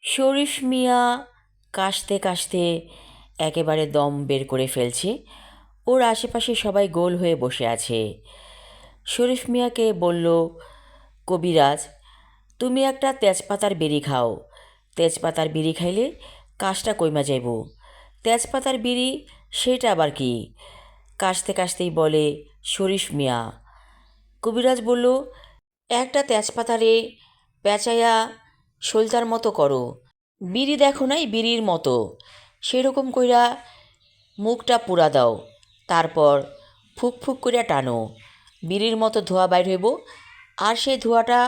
শরীফ মিয়া কাশতে কাশতে একেবারে দম বের করে ফেলছে। ওর আশেপাশে সবাই গোল হয়ে বসে আছে। শরীফ মিয়াকে বলল, কবিরাজ, তুমি একটা তেজপাতার বিড়ি খাও। তেজপাতার বিড়ি খাইলে কাশটা কইমা যাইব। তেজপাতার বিড়ি সেটা আবার কি? কাশতে কাশতেই বলে শরীফ মিয়া। কবিরাজ বলল, একটা তেজপাতারে পেঁচাইয়া সলতার মতো করো। বিড়ি দেখো নাই বিড়ির মতো, সেরকম কইরা মুখটা পুরা দাও। তারপর ফুক ফুক কইরা টানো, বিড়ির মতো ধোঁয়া বাইর হইব। আর সেই ধোঁয়াটা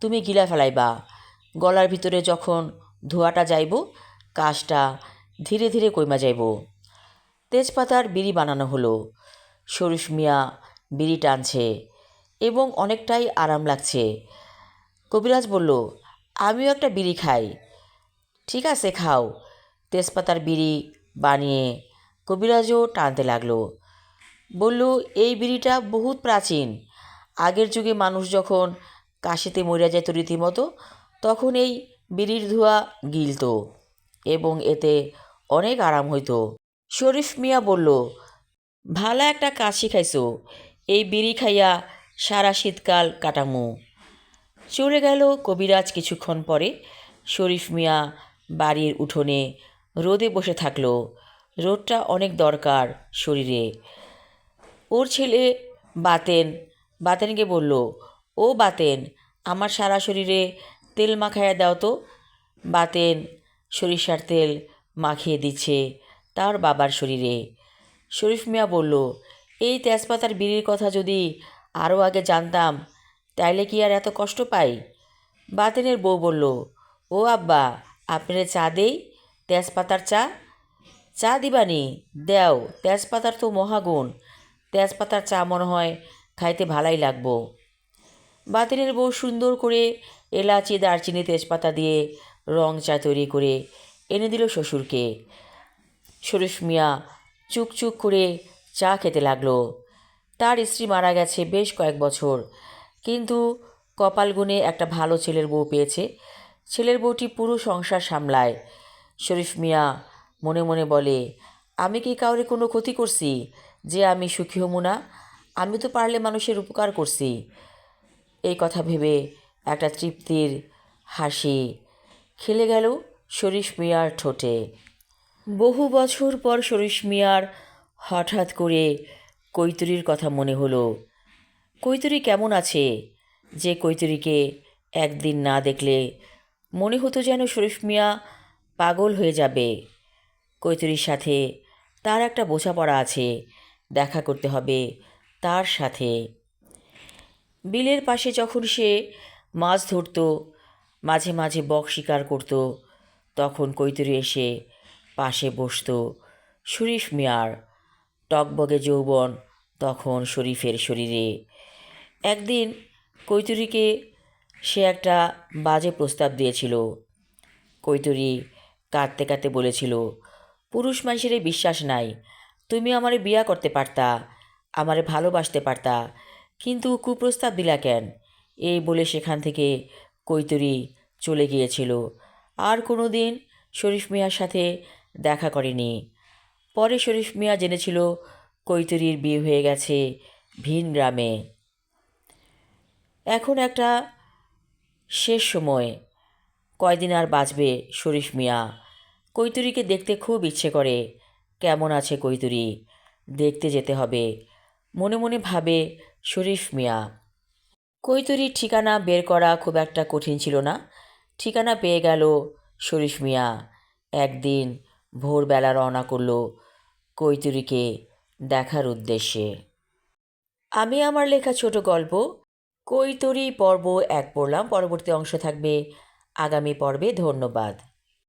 তুমি গিলা ফেলাইবা। গলার ভিতরে যখন ধোঁয়াটা যাইব, কাশটা ধীরে ধীরে কইমা যাইব। তেজপাতার বিড়ি বানানো হলো। শরীফ মিয়া বিড়ি টানছে এবং অনেকটাই আরাম লাগছে। কবিরাজ বলল, আমিও একটা বিড়ি খাই। ঠিক আছে, খাও। তেজপাতার বিড়ি বানিয়ে কবিরাজও টানতে লাগলো। বলল, এই বিড়িটা বহুত প্রাচীন। আগের যুগে মানুষ যখন কাশিতে মরিয়া যেত রীতিমতো, তখন এই বিড়ির ধোঁয়া গিলত এবং এতে অনেক আরাম হইতো। শরীফ মিয়া বলল, ভালা একটা কাজ শিখাইছো। এই বিড়ি খাইয়া সারা শীতকাল কাটামু। চলে গেল কবিরাজ। কিছুক্ষণ পরে শরীফ মিয়া বাড়ির উঠোনে রোদে বসে থাকলো। রোদটা অনেক দরকার শরীরে। ওর ছেলে বাতেন বাতেনকে বলল, ও বাতেন, আমার সারা শরীরে তেল মাখাইয়া দাও তো। বাতেন সরিষার তেল মাখিয়ে দিচ্ছে তার বাবার শরীরে। শরীফ মিয়া বলল, এই তেজপাতার বিড়ির কথা যদি আরও আগে জানতাম, তাইলে কি আর এত কষ্ট পাই? বাতেনের বউ বলল, ও আব্বা, আপনারে চা দেই? তেজপাতার চা? চা দিবানি? দেও, তেজপাতার তো মহাগুণ। তেজপাতার চা মনে হয় খাইতে ভালাই লাগবো। বাতেনের বউ সুন্দর করে এলাচি, দারচিনি, তেজপাতা দিয়ে রং চা তৈরি করে এনে দিল শ্বশুরকে। শরীফ মিয়া চুকচুক করে চা খেতে লাগলো। তার স্ত্রী মারা গেছে বেশ কয়েক বছর, কিন্তু কপাল গুণে একটা ভালো ছেলের বউ পেয়েছে। ছেলের বউটি পুরো সংসার সামলায়। শরীফ মিয়া মনে মনে বলে, আমি কি কাউরে কোনো ক্ষতি করছি যে আমি সুখী হমু না? আমি তো পারলে মানুষের উপকার করছি। এই কথা ভেবে একটা তৃপ্তির হাসি খেলে গেল শরীফ মিয়ার ঠোঁটে। বহু বছর পর শরীফ মিয়ার হঠাৎ করে কৈতরীর কথা মনে হলো। কৈতরী কেমন আছে? যে কৈতরীকে একদিন না দেখলে মনে হতো যেন শরীফ মিয়া পাগল হয়ে যাবে। কৈতরীর সাথে তার একটা বোঝাপড়া আছে, দেখা করতে হবে তার সাথে। বিলের পাশে যখন সে মাছ ধরত, মাঝে মাঝে বক শিকার করত, তখন কৈতরী এসে পাশে বসত। শরীফ মিয়ার টকবগে যৌবন তখন শরীফের শরীরে। একদিন কৈতরীকে সে একটা বাজে প্রস্তাব দিয়েছিল। কৈতরী কাঁদতে কাঁদতে বলেছিল, পুরুষ মানুষের বিশ্বাস নাই। তুমি আমারে বিয়া করতে পারতা, আমারে ভালোবাসতে পারতা, কিন্তু কুপ্রস্তাব দিলা কেন? এই বলে সেখান থেকে কৈতরী চলে গিয়েছিল। আর কোনো দিন শরীফ মিয়ার সাথে দেখা করেনি। পরে শরীফ মিয়া জেনেছিল কৈতরীর বিয়ে হয়ে গেছে ভিন গ্রামে। এখন একটা শেষ সময়, কয়দিন আর বাঁচবে শরীফ মিয়া। কৈতরীকে দেখতে খুব ইচ্ছে করে। কেমন আছে কৈতরী, দেখতে যেতে হবে, মনে মনে ভাবে শরীফ মিয়া। কৈতরীর ঠিকানা বের করা খুব একটা কঠিন ছিল না। ঠিকানা পেয়ে গেল শরীফ মিয়া। একদিন ভোরবেলা রওনা করল কৈতরীকে দেখার উদ্দেশ্যে। আমি আমার লেখা ছোট গল্প কৈতরী পর্ব 1 পড়লাম। পরবর্তী অংশ থাকবে আগামী পর্বে। ধন্যবাদ।